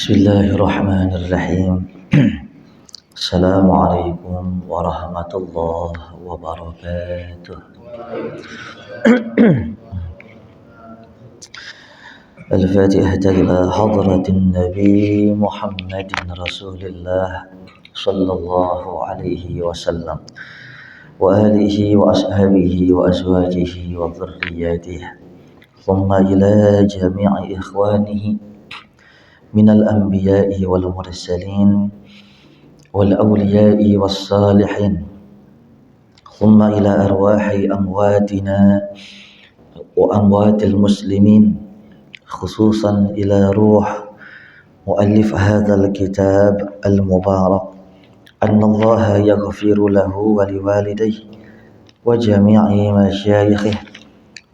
Bismillahirrahmanirrahim. Assalamualaikum warahmatullahi wabarakatuh. Al-Fatihah ila hadratin Nabi Muhammadin Rasulillah sallallahu alaihi wasallam wa alihi wa ashabihi wa azwajihi wa dhurriyyatihi thumma ila jami'i ikhwanihi من الأنبياء والمرسلين والأولياء والصالحين ثم إلى أرواح أمواتنا وأموات المسلمين خصوصا إلى روح مؤلف هذا الكتاب المبارك أن الله يغفر له ولوالديه وجميع مشايخه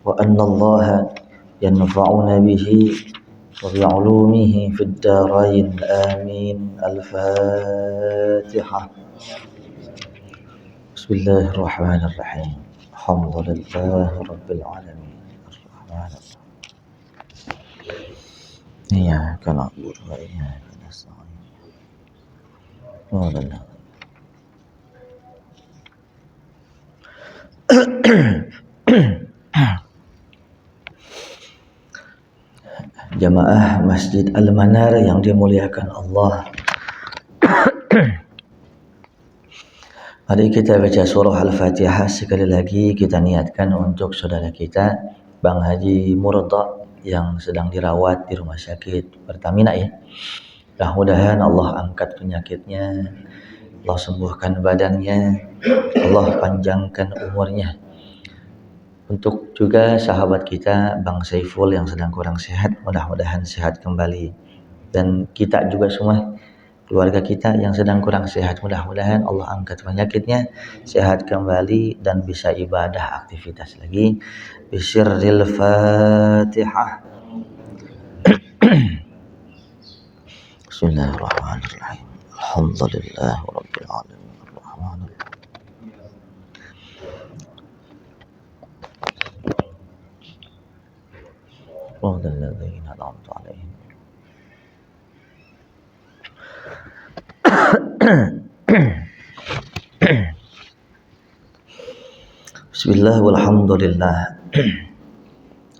وأن الله ينفعنا به وبعلومه في الدارين آمين. الفاتحة. بسم الله الرحمن الرحيم. الحمد لله رب العالمين الرحمن الرحيم إياك نعبد وإياك نستعين Jamaah Masjid Al-Manar yang dimuliakan Allah. Mari kita baca surah Al-Fatihah sekali lagi. Kita niatkan untuk saudara kita Bang Haji Murda yang sedang dirawat di rumah sakit Pertamina ya. Mudah-mudahan Allah angkat penyakitnya, Allah sembuhkan badannya, Allah panjangkan umurnya. Untuk juga sahabat kita Bang Saiful yang sedang kurang sehat, mudah-mudahan sehat kembali. Dan kita juga semua, keluarga kita yang sedang kurang sehat, mudah-mudahan Allah angkat penyakitnya, sehat kembali dan bisa ibadah aktivitas lagi. Bisirril Fatihah. Bismillahirrahmanirrahim. Alhamdulillahirabbil alamin arrahmanir rahim. الذين أنعمت عليهم. بسم الله والحمد لله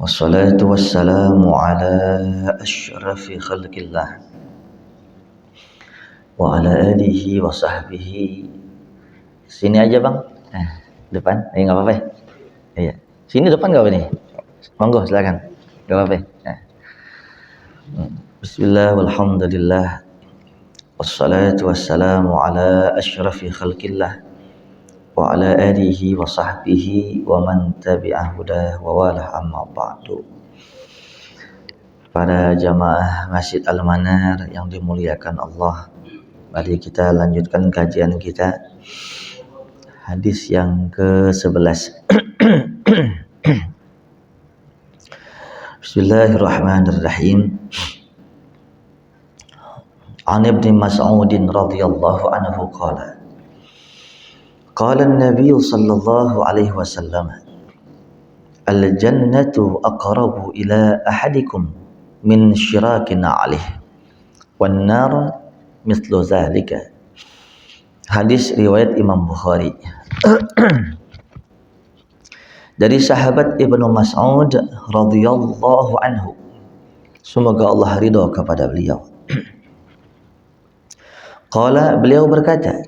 والصلاة والسلام على أشرف خلق الله وعلى آله وصحبه. Sini aja bang, depan, nggak apa-apa ya? Iya, sini depan nggak apa nih? Monggo silakan. Gak apa-apa. Bismillah walhamdulillah wassalatu wassalamu ala asyrafi khalqillah wa ala alihi wa sahbihi wa man tabi'ah hudah wa walah amma ba'du. Para jamaah Masjid Al-Manar yang dimuliakan Allah, mari kita lanjutkan kajian kita. Hadis yang ke-11. Bismillahirrahmanirrahim. An Ibn Mas'ud radhiyallahu anhu qala an-nabiy sallallahu alaihi wasallam al-jannatu aqrabu ila ahadikum min syirakin 'alaihi wan nar mithlu dzalika. Hadis riwayat Imam Bukhari. Dari sahabat Ibnu Mas'ud radhiyallahu anhu, semoga Allah ridha kepada beliau. Qala, beliau berkata,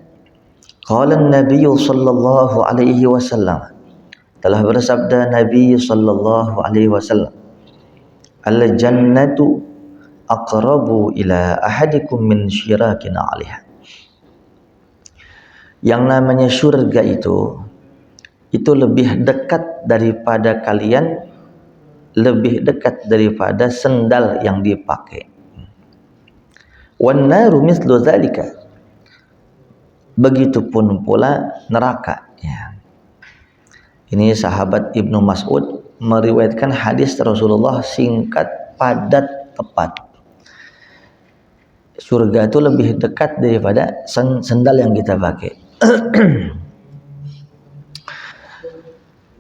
qala an-nabiy sallallahu alaihi wasallam, telah bersabda Nabi sallallahu alaihi wasallam, al-jannatu aqrabu ila ahadikum min syirakin 'alaiha. Yang namanya surga itu lebih dekat daripada kalian, lebih dekat daripada sendal yang dipakai. Wan naru mithlu dzalika. Begitupun pula neraka ya. Ini sahabat Ibnu Mas'ud meriwayatkan hadis Rasulullah singkat, padat, tepat. Surga itu lebih dekat daripada sendal yang kita pakai.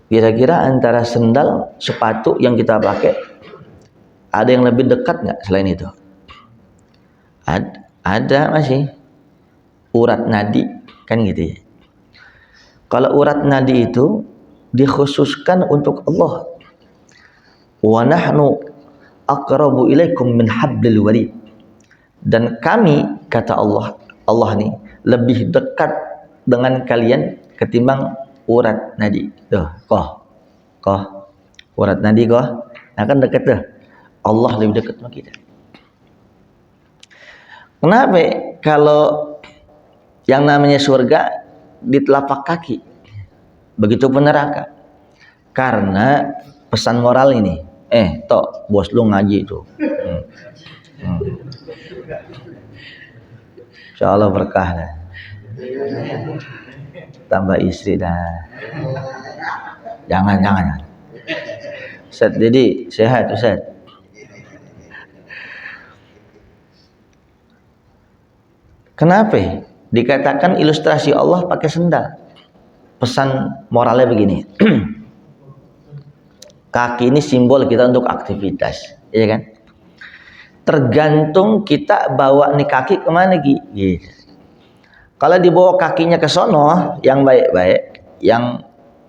Kira-kira antara sendal, sepatu yang kita pakai, ada yang lebih dekat nggak selain itu? Ada masih urat nadi kan gitu ya. Kalau urat nadi itu dikhususkan untuk Allah. Wa nahnu aqrabu ilaikum min hablil warid. Dan kami, kata Allah, Allah nih lebih dekat dengan kalian ketimbang urat nadi. Tuh, koh urat nadi koh. Nah kan dekat tuh. Allah lebih dekat sama kita. Kenapa? Kalau yang namanya surga di telapak kaki, begitupun neraka. Karena pesan moral ini, tok bos lu ngaji itu. Insya Allah berkah dah. Tambah istri dah. Jangan. Ustaz, jadi sehat Ustaz. Kenapa? Dikatakan ilustrasi Allah pakai sendal. Pesan moralnya begini. Kaki ini simbol kita untuk aktivitas, ya kan? Tergantung kita bawa nih kaki kemana gitu. Kalau dibawa kakinya ke sono, yang baik-baik, yang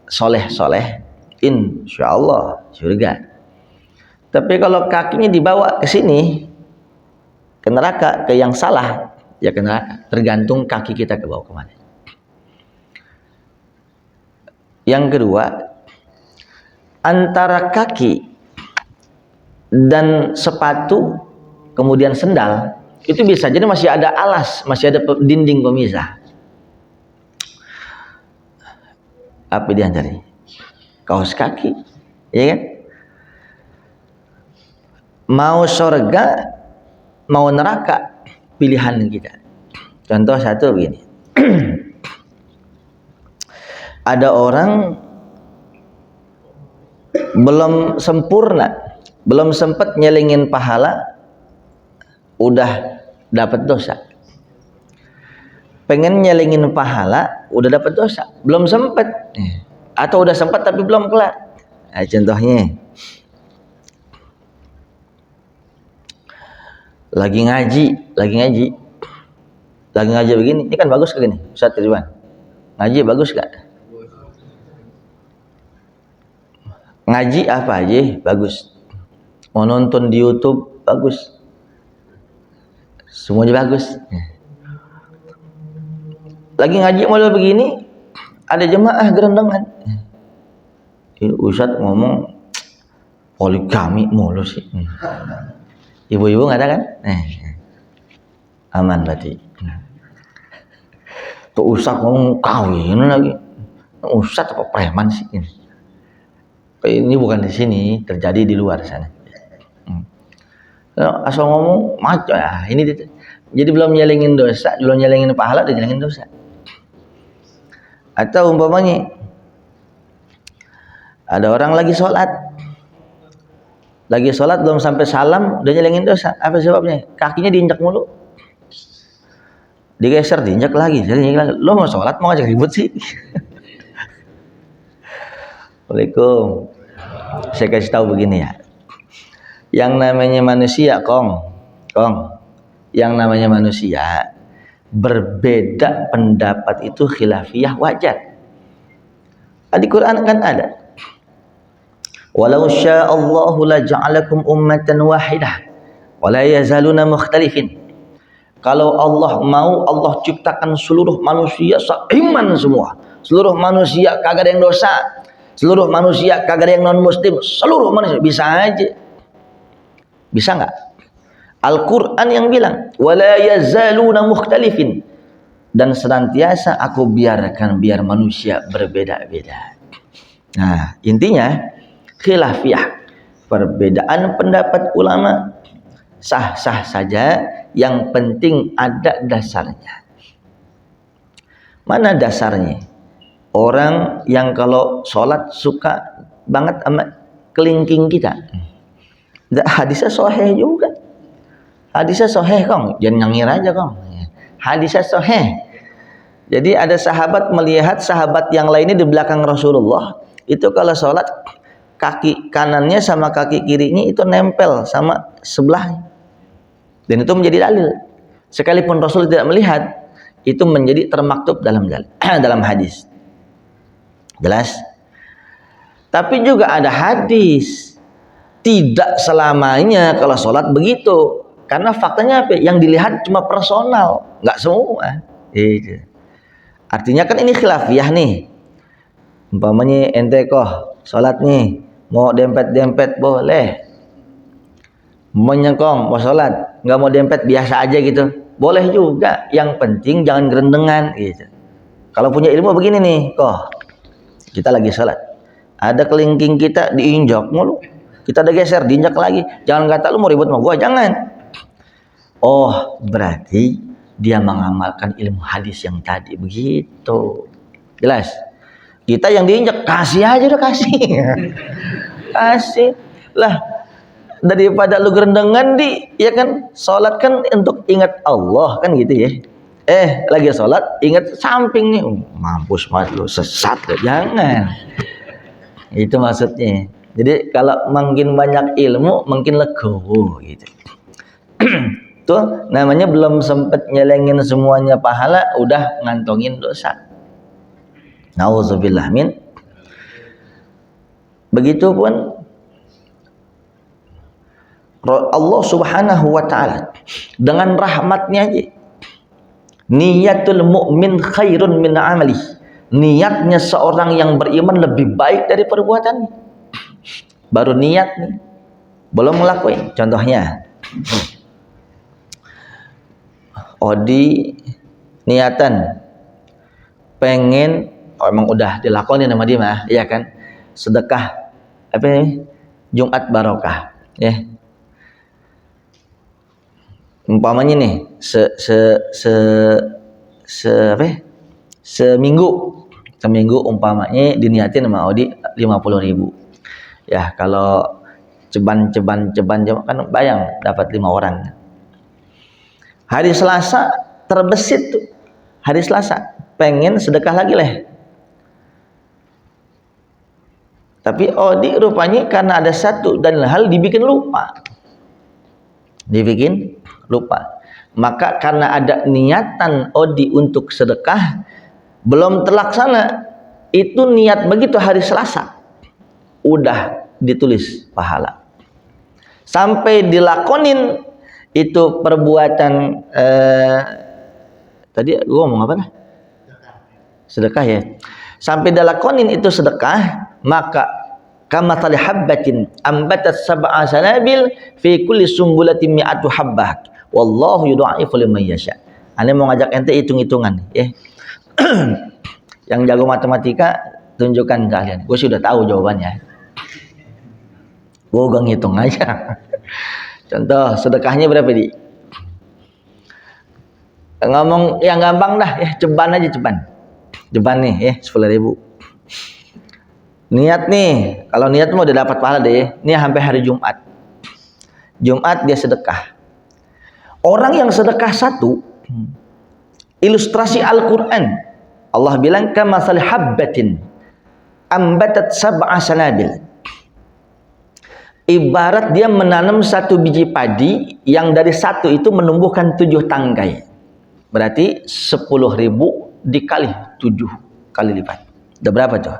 soleh-soleh, insya Allah surga. Tapi kalau kakinya dibawa ke sini, ke neraka, ke yang salah, ya ke neraka. Tergantung kaki kita ke bawah kemana. Yang kedua, antara kaki dan sepatu kemudian sendal itu bisa jadi masih ada alas, masih ada dinding pemisah. Apa diantara? Kaos kaki, ya kan? Mau surga, mau neraka, pilihan kita. Contoh satu begini. Ada orang belum sempurna, belum sempat nyelingin pahala, udah dapat dosa. Pengen nyelingin pahala, udah dapat dosa, belum sempat. Atau udah sempat tapi belum kelar. Nah, contohnya, lagi ngaji begini, ini kan bagus kayak gini, Ustaz Ridwan. Ngaji bagus gak? Ngaji apa aja bagus. Mau nonton di YouTube bagus. Semuanya bagus. Lagi ngaji model begini, ada jemaah gerendengan. Ustaz ngomong poligami mulu sih. Ibu-ibu nggak ada kan? Aman berarti. Tuh Ustaz ngomong kawin lagi. Ustaz apa preman sih ini? Ini bukan di sini, terjadi di luar sana. Asal ngomong macam ya, ini jadi belum nyelingin dosa, belum nyelingin pahala, udah nyelingin dosa. Atau umpamanya ada orang lagi sholat belum sampai salam udah nyelingin dosa. Apa sebabnya? Kakinya diinjak mulu, digeser, diinjak lagi. Lo mau sholat mau ngajak ribut sih. Assalamualaikum. Saya kasih tahu begini ya. Yang namanya manusia, yang namanya manusia berbeda pendapat itu khilafiyah wajar. Di Quran kan ada. Walau sya'allahu la ja'alakum ummatan wahidah wa la yazaluna mukhtalifin. Kalau Allah mau, Allah ciptakan seluruh manusia seiman semua. Seluruh manusia kagak ada yang dosa. Seluruh manusia kagak ada yang non muslim. Seluruh manusia bisa aja. Bisa nggak? Al-Quran yang bilang wala yazaluna mukhtalifin, dan senantiasa aku biarkan biar manusia berbeda-beda. Nah, intinya khilafiyah, perbedaan pendapat ulama sah-sah saja, yang penting ada dasarnya. Mana dasarnya? Orang yang kalau sholat suka banget sama kelingking kita. Hadisnya sahih juga. Hadisnya sahih kong, jangan nyengir aja kong. Hadisnya sahih. Jadi ada sahabat melihat sahabat yang lainnya di belakang Rasulullah itu kalau sholat kaki kanannya sama kaki kirinya itu nempel sama sebelahnya, dan itu menjadi dalil. sekalipun Rasul tidak melihat, itu menjadi termaktub dalam dalam hadis. Jelas? Tapi juga ada hadis tidak selamanya kalau sholat begitu, karena faktanya apa? Yang dilihat cuma personal, nggak semua. Gitu. Artinya kan ini khilafiyah nih. Umpamanya ente kok sholat nih, mau dempet-dempet boleh, mau nyengkong mau sholat nggak mau dempet biasa aja gitu, boleh juga. Yang penting jangan gerendengan gitu. Kalau punya ilmu begini nih, kok kita lagi sholat, ada kelingking kita diinjak mulu, kita udah geser diinjak lagi, jangan kata lu mau ribut sama gua, jangan. Oh, berarti dia mengamalkan ilmu hadis yang tadi begitu. Jelas? Kita yang diinjak kasih aja, udah kasih. Kasih lah, daripada lu gerendengan ya kan, sholat kan untuk ingat Allah kan gitu ya. Lagi sholat ingat samping nih, mampus banget lu, sesat lu, jangan. Itu maksudnya. Jadi kalau makin banyak ilmu makin legowo gitu. Tuh namanya belum sempet nyelengin semuanya pahala, udah ngantongin dosa. Nauzubillah min. Begitupun Allah Subhanahu wa taala dengan rahmatnya aja. Niyatul mu'min khairun min amali. Niatnya seorang yang beriman lebih baik dari perbuatannya. Baru niat nih, belum ngelakuin. Contohnya, Odi niatan pengen, emang udah dilakonin sama dia mah, iya kan? Sedekah apa ini? Jumat barokah, ya. Umpamanya nih seminggu umpamanya diniatin sama Odi 50.000. Ya kalau ceban kan bayang dapat 5 orang. Hari Selasa terbesit tuh, hari Selasa pengen sedekah lagi leh. Tapi Odi rupanya karena ada satu dan hal dibikin lupa. Maka karena ada niatan Odi untuk sedekah belum terlaksana, itu niat begitu hari Selasa udah ditulis pahala. Sampai dilakonin itu perbuatan tadi gua ngomong apa dah? Sedekah ya. Sampai dilakonin itu sedekah, maka kamathali habbatin ambatat sab'a sanabil fi kulli sumbulatin mi'atu habbah wallahu yudha'ifu liman yasha. Ane mau ngajak ente hitung-hitungan ya. Yang jago matematika tunjukkan kalian. Gue sudah tahu jawabannya. Gue gak ngitung aja. Contoh sedekahnya berapa di? Ngomong yang gampang dah ya, ceban aja ceban. Ceban nih ya 10.000. Niat nih, kalau niat mau udah dapat pahala deh. Ini sampai hari Jumat. Jumat dia sedekah. Orang yang sedekah satu, ilustrasi Al-Quran. Allah bilang kamathali habbatin ambatat sab'a sanabil. Ibarat dia menanam satu biji padi yang dari satu itu menumbuhkan 7 tangkai. Berarti 10.000 dikali 7 kali lipat. Udah berapa tuh?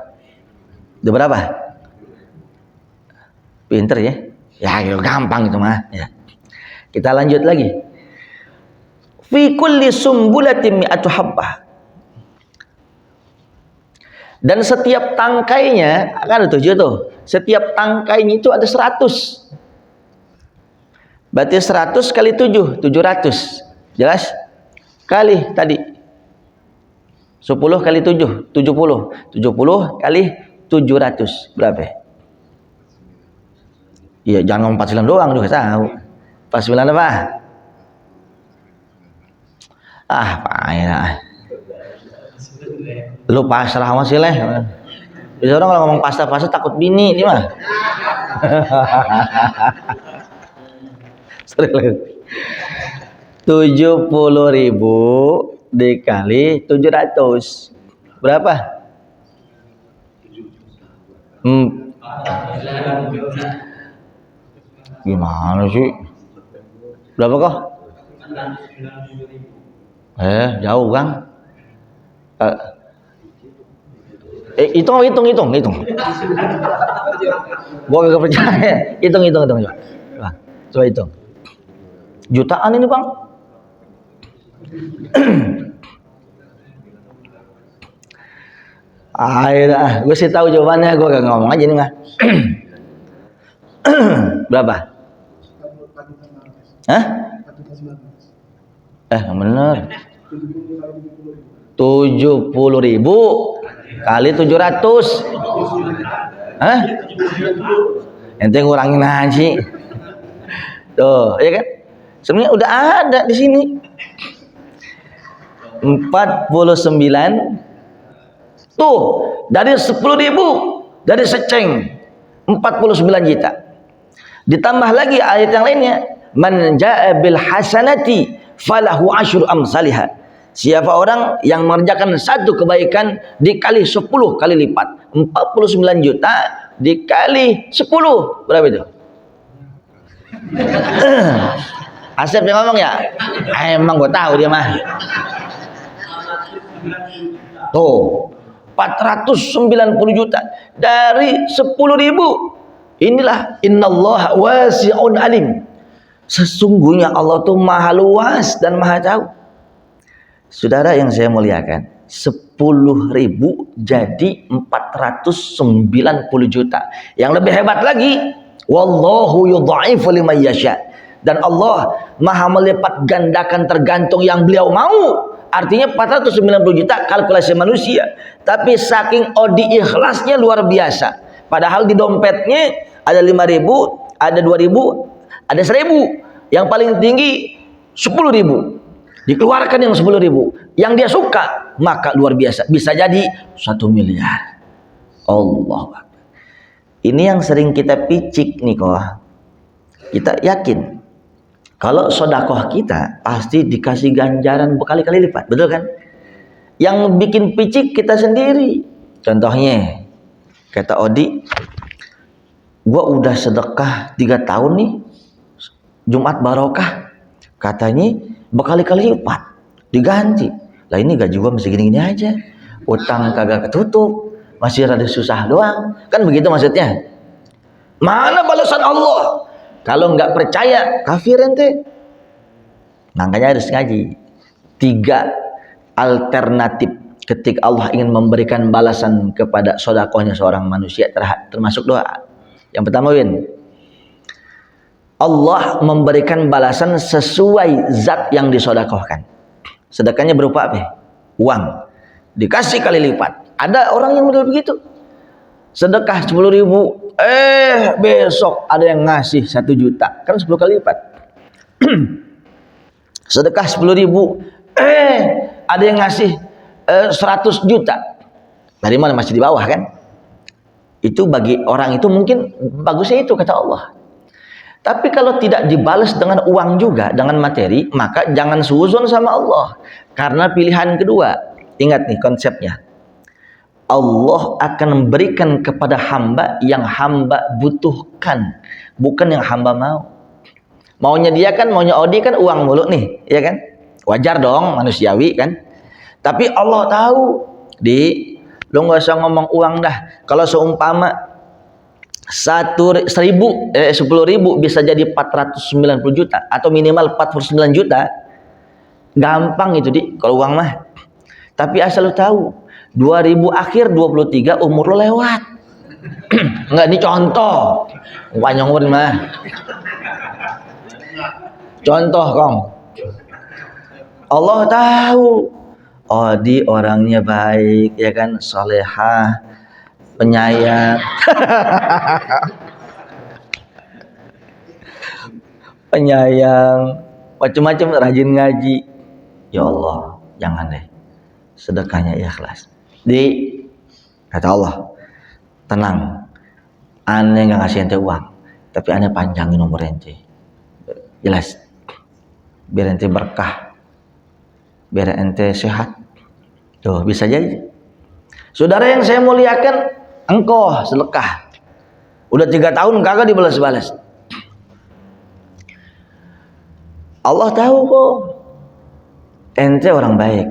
Udah berapa? Pinter ya? Ya gampang itu mah. Ya. Kita lanjut lagi. Fi kulli sumbulatin mi'atu habbah. Dan setiap tangkainya kan ada 7 tuh. Setiap tangkainya itu ada 100. Berarti 100 kali 7, 700. Jelas? Kali tadi 10 kali 7, 70. 70 kali 700 berapa? Iya, jangan ngomong 49 doang juga tahu. 49 apa? Payah. Lu pasrah sama si leh. Bisa orang kalau ngomong pasta takut bini ini mah. 70.000 dikali 700 berapa? Gimana sih? Berapa kok? Jauh Kang. Hitung. Gua gak percaya. Hitung coba. Coba hitung. Jutaan ini Bang. Akhirnya, gue sih tahu jawabannya, gue gak ngomong aja nih mah. Berapa? Hah? Bener. 70.000 kali 700. Hah? Ente ngurangin aja. Tuh, ya kan? Sebenarnya udah ada di sini. 49 tuh dari 10.000 dari seceng 49 juta. Ditambah lagi ayat yang lainnya, man jaa bil hasanati falahu asyru amsalihha. Siapa orang yang mengerjakan satu kebaikan dikali 10 kali lipat. 49 juta dikali 10 berapa itu? Asep yang ngomong ya? Emang gue tahu dia mah. Tuh 490 juta dari 10.000. Inilah innallaha wasi'un alim. Sesungguhnya Allah tuh maha luas dan maha tahu. Saudara yang saya muliakan, 10.000 jadi 490 juta. Yang lebih hebat lagi, wallahu yudha'ifu liman yasha. Dan Allah maha melipat gandakan tergantung yang beliau mau. Artinya 490 juta kalkulasi manusia, tapi saking odi ikhlasnya luar biasa. Padahal di dompetnya ada 5.000, ada 2.000, ada 1.000. Yang paling tinggi 10.000. Dikeluarkan yang 10.000. Yang dia suka, maka luar biasa. Bisa jadi 1 miliar. Allah. Ini yang sering kita picik nih kok. Kita yakin kalau sodakoh kita pasti dikasih ganjaran berkali-kali lipat, betul kan? Yang bikin picik kita sendiri. Contohnya, kata Odi, gua udah sedekah 3 tahun nih, Jumat barokah, katanya berkali-kali lipat, diganti. Lah ini gaji gua masih gini-gini aja, utang kagak ketutup, masih rada susah doang, kan begitu maksudnya? Mana balasan Allah? Kalau nggak percaya, kafir ente. Makanya harus ngaji. 3 alternatif ketika Allah ingin memberikan balasan kepada sodakohnya seorang manusia, termasuk doa. Yang pertama, Allah memberikan balasan sesuai zat yang disodakohkan. Sedekahnya berupa apa? Uang. Dikasih kali lipat. Ada orang yang model begitu. Sedekah 10.000, besok ada yang ngasih 1 juta, kan 10 kali lipat. Sedekah 10.000, ada yang ngasih 100 juta. Dari mana? Masih di bawah kan? Itu bagi orang itu mungkin bagusnya itu kata Allah. Tapi kalau tidak dibalas dengan uang juga, dengan materi, maka jangan suuzon sama Allah. Karena pilihan kedua, ingat nih konsepnya. Allah akan memberikan kepada hamba yang hamba butuhkan, bukan yang hamba mau. Maunya dia kan, maunya Odi kan uang mulu nih, ya kan? Wajar dong, manusiawi kan? Tapi Allah tahu, lu nggak usah ngomong uang dah. Kalau seumpama 10.000 bisa jadi 490 juta atau minimal 49 juta, gampang itu kalau uang mah. Tapi asal lu tahu, 2000 akhir 23 umur lo lewat. Enggak, ini contoh. Panjang umur mah. Contoh, Kong. Allah tahu. Odi orangnya baik, ya kan, solehah, penyayang. Penyayang, macam-macam, rajin ngaji. Ya Allah, jangan deh. Sedekahnya ikhlas. Kata Allah, tenang, aneh nggak ngasih ente uang, tapi aneh panjangin umur ente, jelas, biar ente berkah, biar ente sehat. Tuh bisa jadi. Saudara yang saya muliakan, engkau sedekah, udah 3 tahun kagak dibalas-balas. Allah tahu kok ente orang baik,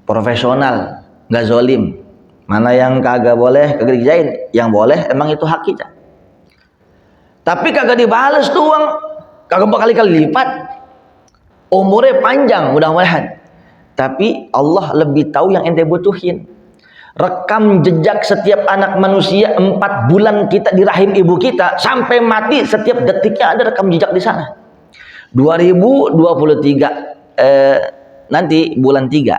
profesional, nggak zolim. Mana yang kagak boleh kagak dikerjain, yang boleh emang itu hak kita. Tapi kagak dibales tuh uang, kagak berkali-kali lipat. Umurnya panjang mudah-mudahan. Tapi Allah lebih tahu yang ente butuhin. Rekam jejak setiap anak manusia 4 bulan kita di rahim ibu kita sampai mati, setiap detiknya ada rekam jejak di sana. 2023 nanti bulan 3.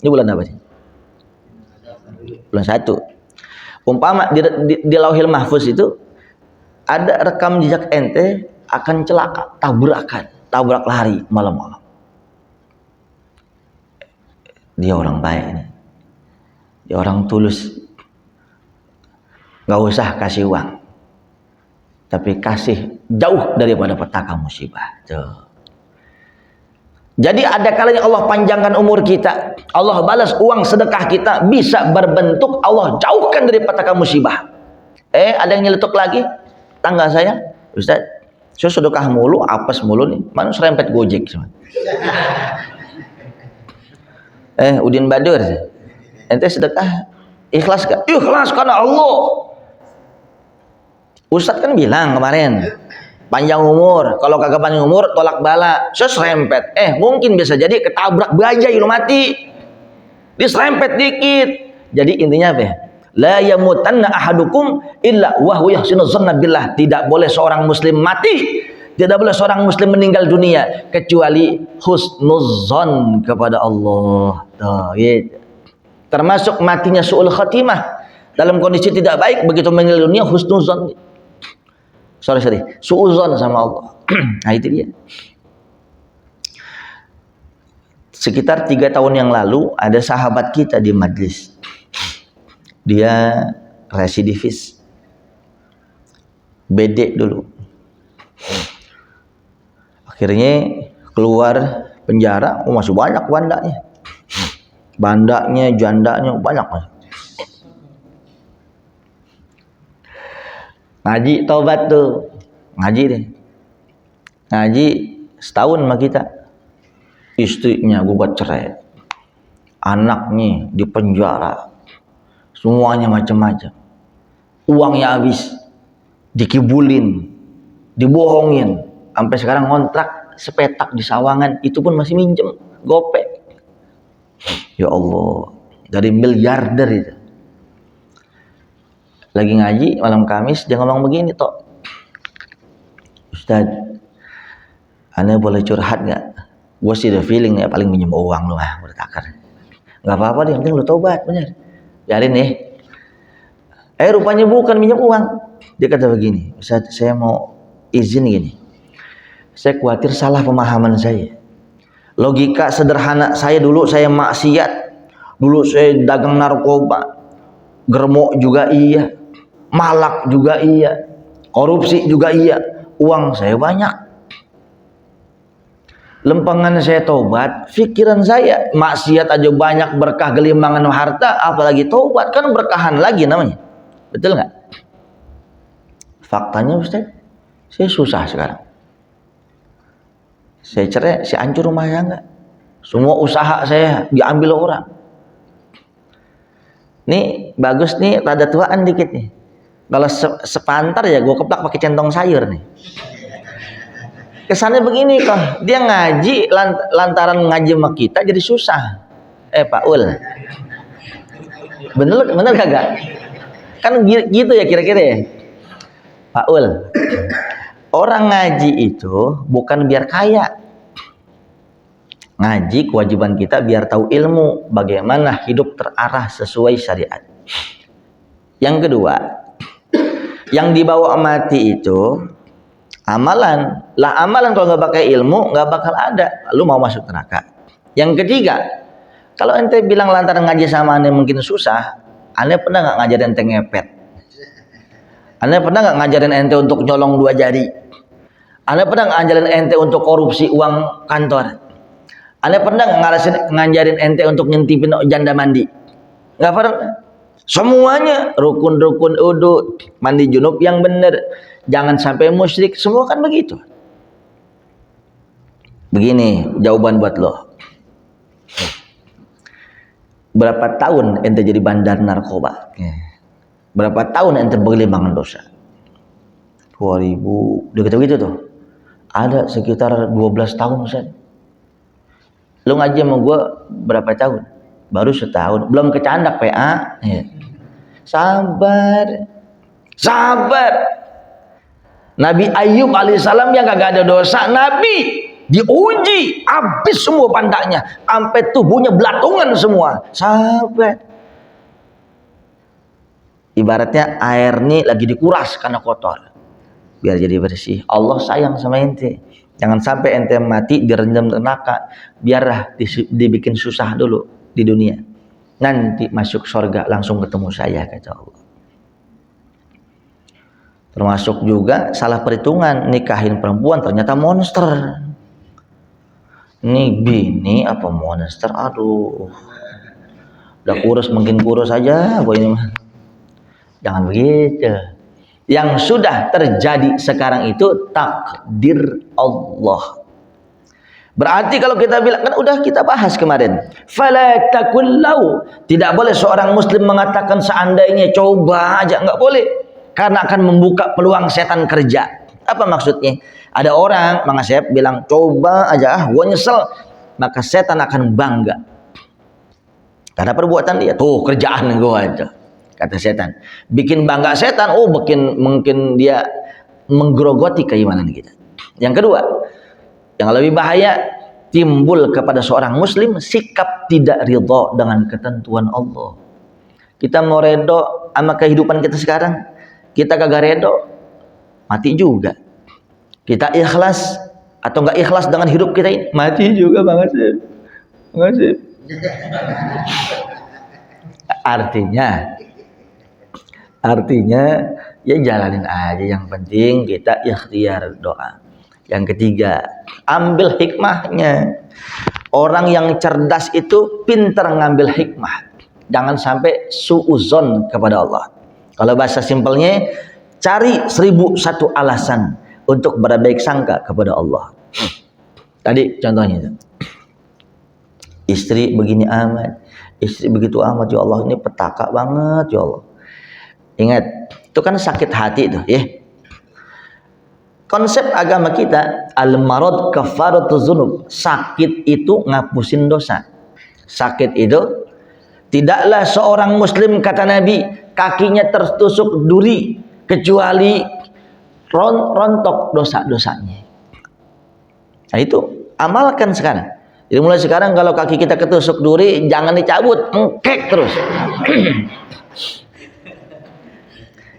Ini bulan apa sih? Bulan 1. Umpama di Lauhil Mahfuz itu ada rekam jejak ente akan celaka, tabrak lari malam-malam. Dia orang baik nih. Dia orang tulus. Gak usah kasih uang, tapi kasih jauh daripada petaka musibah. Tuh. Jadi ada kalanya Allah panjangkan umur kita, Allah balas uang sedekah kita bisa berbentuk Allah jauhkan dari petaka musibah. Ada yang nyeletuk lagi, tangga saya, Ustaz, saya sedekah mulu, apes mulu nih, mana serempet Gojek semua. Udin Badur, ente sedekah ikhlas gak? Ikhlas karena Allah. Ustadz kan bilang kemarin panjang umur, kalau kagak panjang umur tolak bala. Saya serempet, mungkin bisa jadi ketabrak bajai lu mati, diserempet dikit. Jadi intinya apa? La yamutanna ahadukum illa wa huwa yahsinu dzanna billah. Tidak boleh seorang muslim mati, tidak boleh seorang muslim meninggal dunia kecuali husnudzon kepada Allah. Gitu. Termasuk matinya su'ul khatimah, dalam kondisi tidak baik, begitu meninggal dunia husnudzon. Sorry, su'udzon sama Allah. Nah itu dia. Sekitar 3 tahun yang lalu ada sahabat kita di majlis. Dia residivis, bedek dulu. Akhirnya keluar penjara, masih banyak bandanya, jandanya banyak. Ngaji taubat tuh, ngaji deh. Ngaji setahun sama kita. Istrinya gugat cerai, anaknya di penjara, semuanya macam-macam. Uangnya habis, dikibulin, dibohongin, sampai sekarang kontrak sepetak di Sawangan itu pun masih minjem gopek. Ya Allah, dari miliarder itu. Lagi ngaji malam Kamis, dia ngomong begini, Tok, Ustaz, ane boleh curhat nggak? Gue sih ada feeling ya paling minjem uang lu mah bertakar. Nggak apa-apa deh, yang penting lu tobat, bener. Biarin nih. Rupanya bukan minjem uang. Dia kata begini, Ustaz, saya mau izin gini. Saya khawatir salah pemahaman saya. Logika sederhana saya dulu, saya maksiat. Dulu saya dagang narkoba. Germok juga iya. Malak juga iya. Korupsi juga iya. Uang saya banyak. Lempengan saya tobat, pikiran saya maksiat aja banyak, berkah gelimbangan harta, apalagi tobat kan berkahan lagi namanya. Betul nggak? Faktanya Ustaz, saya susah sekarang. Saya cerai, saya hancur rumah tangga. Semua usaha saya diambil orang. Nih bagus nih, rada tuaan dikit nih. Kalau sepantar ya gue keplak pakai centong sayur nih. Kesannya begini kok, dia ngaji lantaran ngaji sama kita jadi susah. Pak Ul, bener kagak? Kan gitu ya kira-kira ya, Pak Ul. Orang ngaji itu bukan biar kaya. Ngaji kewajiban kita biar tahu ilmu, bagaimana hidup terarah sesuai syariat. Yang kedua, yang dibawa mati itu amalan. Lah amalan kalau nggak pakai ilmu nggak bakal ada, lu mau masuk neraka. Yang ketiga, kalau ente bilang lantaran ngaji sama ane mungkin susah, ane pernah nggak ngajarin ente ngepet? Ane pernah nggak ngajarin ente untuk nyolong 2 jari? Ane pernah nggak ngajarin ente untuk korupsi uang kantor? Ane pernah nggak ngajarin ente untuk ngintipin janda mandi? Nggak pernah. Semuanya rukun-rukun udu, mandi junub yang benar, jangan sampai musyrik, semua kan begitu. Begini jawaban buat lo. Berapa tahun ente jadi bandar narkoba? Berapa tahun ente bergelimpangan dosa? 2000, udah gitu tuh. Ada sekitar 12 tahun, Ustaz. Lu ngaji sama gua berapa tahun? Baru setahun, belum kecandak PA. Ya. Sabar. Nabi Ayub alaihissalam yang kagak ada dosa, Nabi diuji habis semua pandaknya, sampai tubuhnya belatungan semua. Sabar. Ibaratnya air ini lagi dikuras karena kotor, biar jadi bersih. Allah sayang sama ente. Jangan sampai ente mati direndam neraka, biarlah dibikin susah dulu di dunia. Nanti masuk surga langsung ketemu saya, kata Allah. Termasuk juga salah perhitungan, nikahin perempuan ternyata monster. Ini bini apa monster? Aduh, udah kurus makin kurus aja, boy ini mah. Jangan begitu. Yang sudah terjadi sekarang itu takdir Allah. Berarti kalau kita bilang, kan udah kita bahas kemarin, fala takul lau, tidak boleh seorang muslim mengatakan seandainya, coba aja, nggak boleh, karena akan membuka peluang setan kerja. Apa maksudnya? Ada orang Mang Asep bilang coba aja, gua nyesel, maka setan akan bangga karena perbuatan dia. Tuh kerjaan gua aja, kata setan. Bikin bangga setan, mungkin dia menggerogoti keimanan kita. Yang kedua, yang lebih bahaya, timbul kepada seorang muslim sikap tidak ridho dengan ketentuan Allah. Kita mau redho sama kehidupan kita sekarang, kita kagak redho, mati juga. Kita ikhlas atau nggak ikhlas dengan hidup kita ini, mati juga Bang Asep. Artinya ya jalanin aja, yang penting kita ikhtiar doa. Yang ketiga, ambil hikmahnya. Orang yang cerdas itu pintar ngambil hikmah. Jangan sampai suuzon kepada Allah. Kalau bahasa simpelnya, cari 1001 alasan untuk berbaik sangka kepada Allah. Tadi contohnya itu. Istri begini amat, istri begitu amat, ya Allah, ini petaka banget ya Allah. Ingat, itu kan sakit hati itu, ya. Konsep agama kita, al-marad kafaratuz dzunub, sakit itu ngapusin dosa. Sakit itu, tidaklah seorang muslim, kata Nabi, kakinya tertusuk duri kecuali rontok dosa-dosanya. Nah itu amalkan sekarang. Jadi mulai sekarang kalau kaki kita ketusuk duri, jangan dicabut, engkek terus.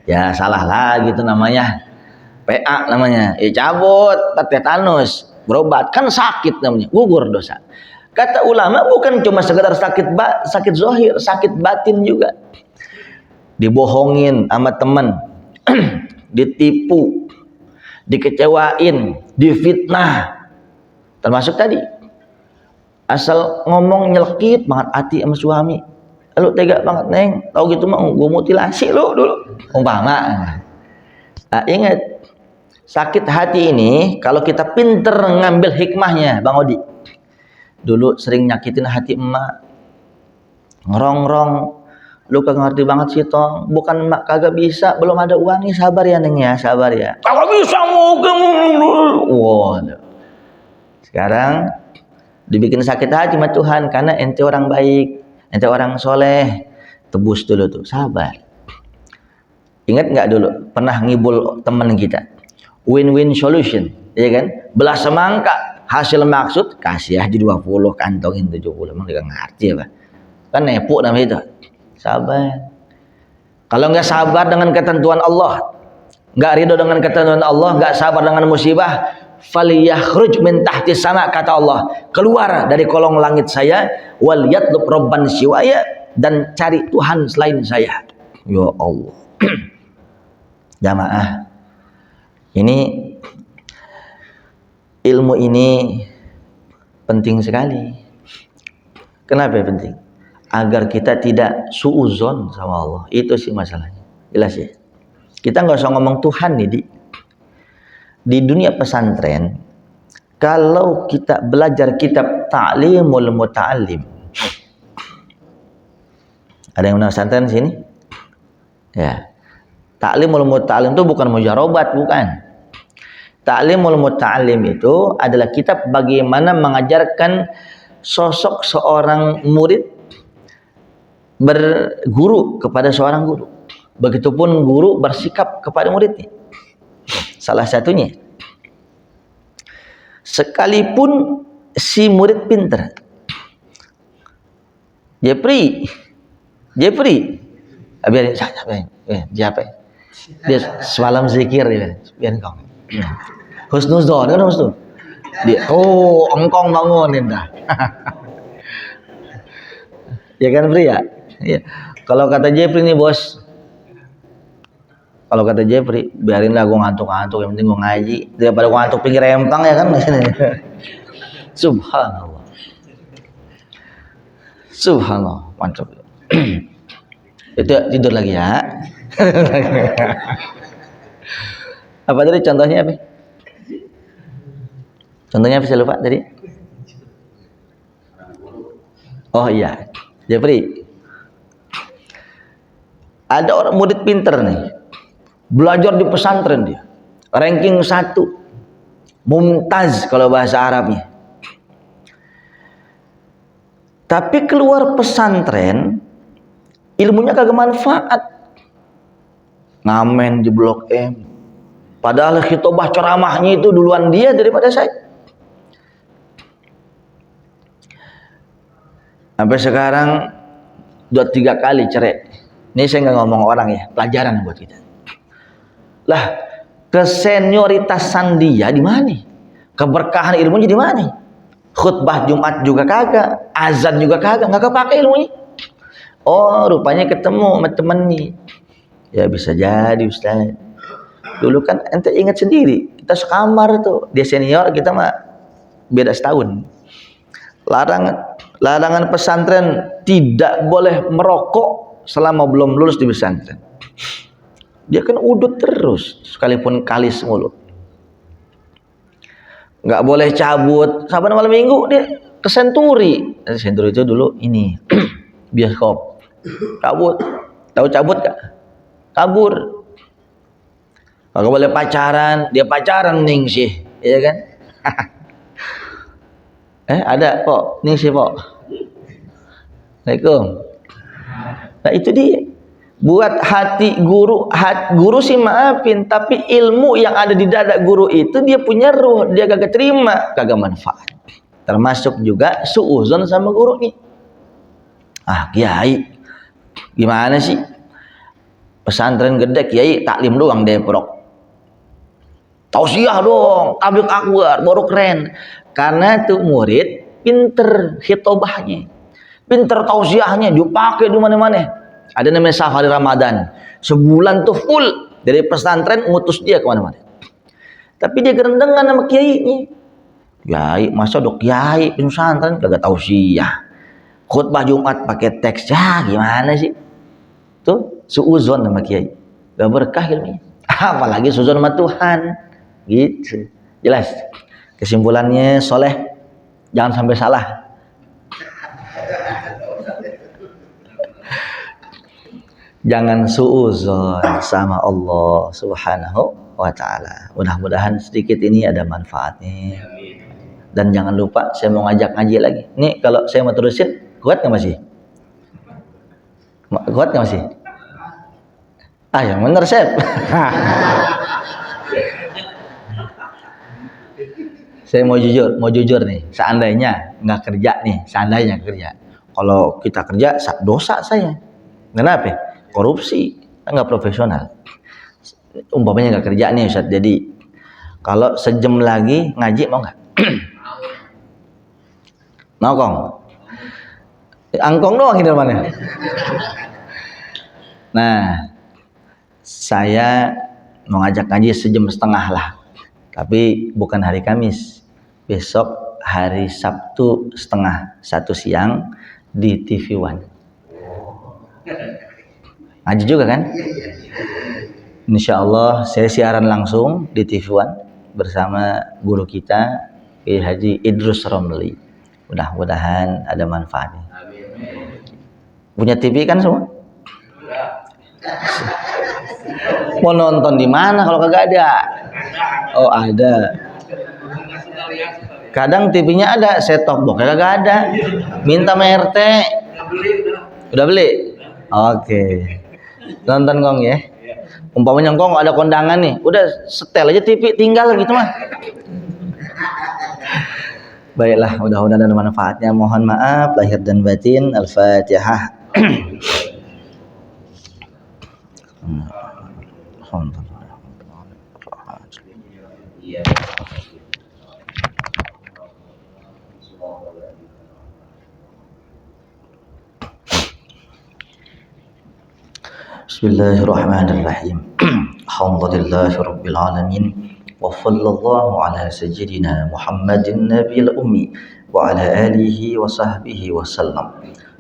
Ya salah lagi itu namanya. PA namanya, cabut, tetanus, berobat, kan sakit namanya, gugur dosa. Kata ulama bukan cuma sekedar sakit zahir, sakit batin juga. Dibohongin sama teman, ditipu, dikecewain, difitnah, termasuk tadi. Asal ngomong nyelkit banget hati sama suami, lu tega banget neng, tau gitu mah gue mutilasi lu dulu, umpama. Nah, ingat. Sakit hati ini kalau kita pinter ngambil hikmahnya, Bang Odi. Dulu sering nyakitin hati emak. Ngerongrong, lu kagak ngerti banget sih Tong. Bukan emak kagak bisa, belum ada uangnya, sabar ya Neng ya, sabar ya. Kagak bisa wow. Sekarang dibikin sakit hati sama Tuhan karena ente orang baik, ente orang soleh. Tebus dulu tuh, sabar. Ingat nggak dulu pernah ngibul teman kita? Win-win solution, ya kan? Belah semangka, hasil maksud kasih aja 20, kantongin 70. Emang dia ngerti apa? Kan nepuk namanya itu. Sabar. Kalau nggak sabar dengan ketentuan Allah, nggak ridho dengan ketentuan Allah, nggak sabar dengan musibah, falyakhruj min tahti sama, kata Allah, keluar dari kolong langit saya, wal yatlub rabban siwaya, dan cari Tuhan selain saya. Ya Allah. Jamaah, ini ilmu ini penting sekali. Kenapa penting? Agar kita tidak suuzon sama Allah. Itu sih masalahnya. Jelas ya. Kita nggak usah ngomong Tuhan nih di dunia pesantren. kalau kita belajar kitab Ta'limul Muta'allim. Ada yang pernah pesantren sini? Ya. Ta'limul Muta'allim itu bukan mujarobat, bukan. Ta'limul Muta'allim itu adalah kitab bagaimana mengajarkan sosok seorang murid berguru kepada seorang guru. Begitupun guru bersikap kepada muridnya. Salah satunya, sekalipun si murid pintar, Jeffrey, biar siapa? Dia semalam zikir biar engkau. Husnuzon kan husnuzon. Dia, engkong bangunin dah. Ya kan Pri ya? Ya. Kalau kata Jeffrey nih bos, kalau kata Jeffrey, biarinlah gue ngantuk-ngantuk, yang penting gue ngaji daripada gue ngantuk pinggir empang ya kan. Subhanallah. Subhanallah, mantap. Itu tidur lagi ya. Apa tadi contohnya apa? Contohnya apa saya lupa tadi? Oh iya, Jeffrey. Ada orang murid pinter nih, belajar di pesantren dia, ranking 1, mumtaz kalau bahasa Arabnya. Tapi keluar pesantren, ilmunya kagak manfaat. Ngamen di Blok M. Padahal khitobah ceramahnya itu duluan dia daripada saya. Sampai sekarang 2-3 kali cerai. Ini saya nggak ngomong orang ya, pelajaran buat kita. Lah, kesenyoritasan dia di mana? Keberkahan ilmunya di mana? Khutbah Jumat juga kagak, azan juga kagak, nggak kepake ilmunya. Oh, rupanya ketemu sama temennya. Ya bisa jadi Ustaz. Dulu kan ente ingat sendiri, kita sekamar tuh, dia senior, kita mah beda setahun. Larangan pesantren tidak boleh merokok selama belum lulus di pesantren. Dia kan udut terus, sekalipun kalis mulut. Nggak boleh cabut. Sampai malam minggu dia ke Senturi. Senturi itu dulu ini bioskop. Cabut. Tahu cabut gak? Kabur. Kalau boleh pacaran, dia pacaran ningsih, ya kan? Ada Pok, ningsih Pok. Assalamualaikum. Nah itu dia. Buat hati guru sih maafin, tapi ilmu yang ada di dada guru itu dia punya ruh, dia kagak terima, kagak manfaat. Termasuk juga suuzon sama gurunya. Kiai, gimana sih? Pesantren gede kiai taklim doang Depok. Tausiah dong, tabligh akbar, baru keren. Karena tuh murid pinter khitobahnya, pinter tausiahnya, dipakai di mana-mana. Ada namanya safari Ramadan, sebulan tuh full dari pesantren ngutus dia kemana-mana. Tapi dia gerendengan sama kiainya. Kiai, masa dok kiai pesantren kagak tausiah. Khutbah Jumat pakai teks, ya gimana sih? Tuh suuzon sama kiai, gak berkah ilmunya. Apalagi suuzon sama Tuhan. Gitu. Jelas. Kesimpulannya soleh, jangan sampai salah. Jangan suuzon sama Allah Subhanahu wa ta'ala. Mudah-mudahan sedikit ini ada manfaatnya. Dan jangan lupa saya mau ngajak ngaji lagi. Nih kalau saya mau terusin, kuat nggak masih? Kuat nggak masih? Yang bener Sep. Saya mau jujur nih. Seandainya nggak kerja nih, seandainya kerja. Kalau kita kerja dosa saya. Kenapa? Korupsi, nggak profesional. Umpamanya nggak kerja nih Ustaz. Jadi kalau sejam lagi ngaji mau nggak? Nongkong. Angkong doang ini mana? Nah, saya mau ngajak ngaji sejam setengah lah. Tapi bukan hari Kamis. Besok hari Sabtu 12:30 siang di TV One. Ngaji juga kan? Insya Allah saya siaran langsung di TV One bersama guru kita Kiai Haji Idrus Romli. Mudah-mudahan ada manfaatnya. Punya TV kan semua? Mau nonton di mana kalau kagak ada? Oh ada. Kadang TV-nya ada, set top box kagak ada. Minta MRT. Udah beli? Oke. Nonton Kong ya. Umpamanya Kong ada kondangan nih, udah setel aja TV, tinggal gitu mah. Baiklah, mudah-mudahan ada manfaatnya. Mohon maaf lahir dan batin. Al-Fatihah. Bismillahirrahmanirrahim. Alhamdulillahi rabbil alamin. Wa sallallahu ala sayyidina Muhammadin nabiyil ummi wa ala alihi wa sahbihi wa sallam.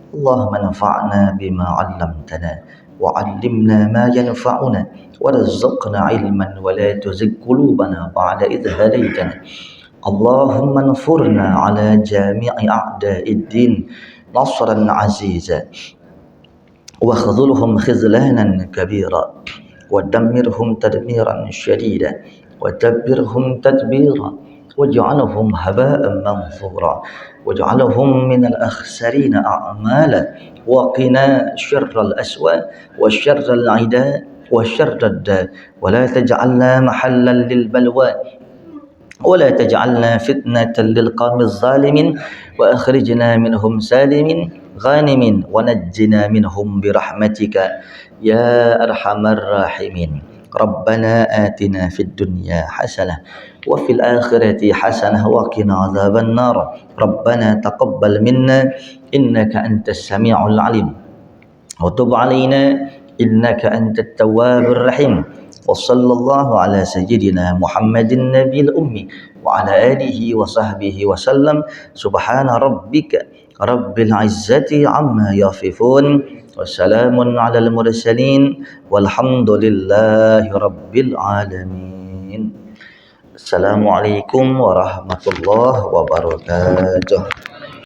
Allahumma nafa'na bima 'allamtana wa 'allimna ma yanfa'una warzuqna 'ilman wa la tuzigh qulubana ba'da idh hadaytana. Allahumma anfurna 'ala jami'i a'da'id din nasran 'aziza واخذلهم خذلانا كبيرا ودمرهم تدميرا شديدا وتبرهم تدبيرا واجعلهم هباء منثورا واجعلهم من الأخسرين أعمالا وقنا شر الأسوأ وشر العداء وشر الداء ولا تجعلنا محلا للبلوى ولا تجعلنا فتنة للقوم الظالمين وأخرجنا منهم سالمين غانم ونجنا منهم برحمتك يا أرحم الراحمين. ربنا آتنا في الدنيا حسنة وفي الآخرة حسنة وقنا عذاب النار. ربنا تقبل منا إنك أنت السميع العليم وتب علينا إنك أنت التواب الرحيم. وصلى الله على سيدنا محمد النبي الأمي وعلى آله وصحبه وسلم. سبحان ربك رب العزة عما يصفون وسلام على المرسلين والحمد لله رب العالمين. السلام عليكم ورحمة الله وبركاته.